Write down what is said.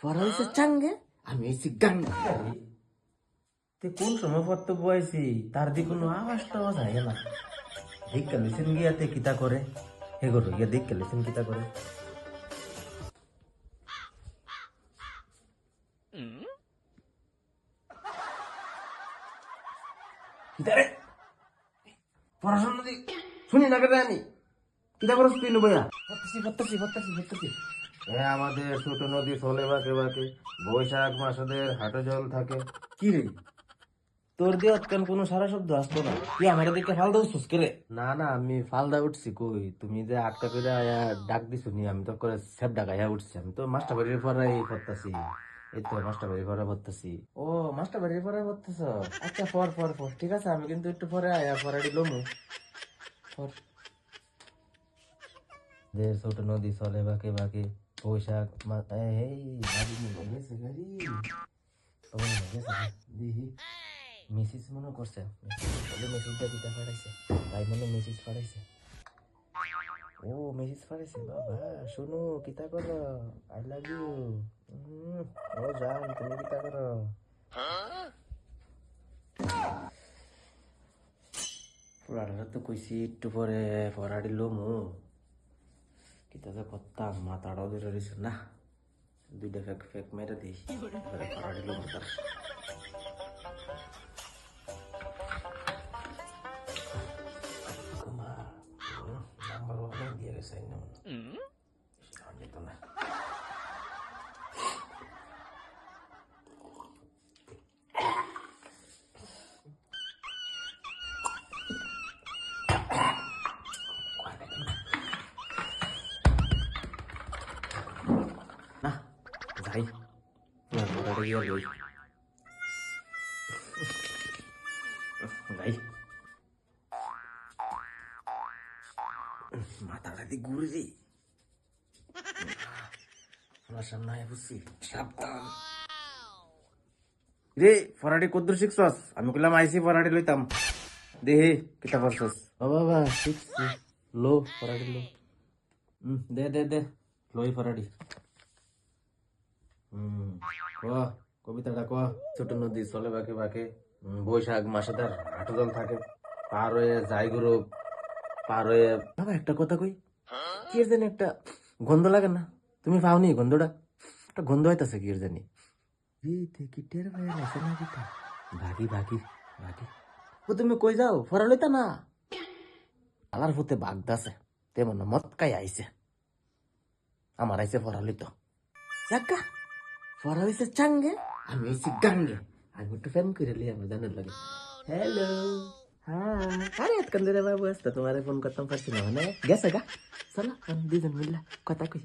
পড়া হয়েছে চাঙ্গে, আমি হয়েছি গাঙ্গে। তে কোন সময় পড়তে বয়সি তার দিয়ে কোনো আওয়াজ টাওয়াজ হয় না। দেখতে লিসেন গিয়াতে কিতা করে হে করো গিয়া দেখতে লিসেন কিতা করে। কিতারে পড়াশোনা দি শুনি না কেটে আমি কিতা করছ তুই বইয়া? ভর্তাছি আমাদের ছোট নদী চলে বাঁকে বাঁকে, বৈশাখ মাসেদের হাটে জল থাকে। কি রে তোর দিয়ে কেন কোনো সারা শব্দ আসতো না? তুই আমার দিকে ফাল দাও সুস্কে রে। না না আমি ফালদা উঠছি কই, তুমি যে আটটা করে আয়া ডাক দিছো নি, আমি তো করে সেপ ডাকাইয়া উঠছি। আমি তো মাস্টার বাড়ির পরে পড়তাছি, এই তো মাস্টার বাড়ির পরে পড়তাছি। ও মাস্টার বাড়ির পরে পড়তেছ? আচ্ছা পর ঠিক আছে, আমি কিন্তু একটু পরে আয়া পরে দিলাম পর। যে ছোট নদী চলে বাঁকে বাঁকে, বৈশাখ মাস এই গাড়ি নিয়ে গেছে গাড়ি। ও গেছে দেখি মেসেজ মনে করছে, মেসেজটা দিতে পাঠাইছে, তাই মনে মেসেজ পাঠাইছে। ও মেসেজ পাঠাইছে, বাবা শোনো কিতা করো, আই লাভ ইউ। ও জান তুমি কিতা করো? পড়াটা তো কইছি একটু পরে পড়া দিল মু, কিতা যে করতাম মাথাটাও ধরে রয়েছে না। দুইটা ফেক ফেক মেরে দিই, পড়া দিল মু তার। নাম্বার ওয়ান দিয়ে গেছে যেত না। না যাই পড়াটা গিয়ে লই যাই, মাথাটা দিয়ে ঘুরে যাই। আমার সামনে আয় বুঝছি, সাবধান রে। ফরাডি কদ্দুর শিখছস? আমি কইলাম আইসি ফরাডি লইতাম, দেহে কিতা করছস? বাবা শিখছি। লো ফরাডি লো। দে দে দে লই ফরাডি। ক কবিতাটা ক। ছোট নদী চলে বাঁকে বাঁকে, বৈশাখ মাসে তার হাঁটু জল থাকে, পার হয়ে যাই গুরু পার হয়ে। বাবা একটা কথা কই, কি এর জানি একটা গন্ধ লাগে না? তুমি পাওনি গন্ধটা? একটা গন্ধ হইতাছে কি এর জানি। কি টের ভাইয়া লাগছে না কিতা? ভাগি ভাগি ভাগি। ও তুমি কই যাও? ফরা লইতা না? আলার ফুতে বাগদাছে, তেমন না মতকাই আইছে। আমার আইছে ফরা লইতো যাকা, ফরা হইছে চাঙ্গে, আমি হইছি গাঙ্গে। আমি একটু ফ্যান করে লিয়ে আমার জানার লাগে। হ্যালো হ্যাঁ, আরে এতক্ষণ ধরে বাবু আসতো, তোমার ফোন করতাম পারছি না, মানে গেছে গা। চলো দুজন মিললা কথা কই।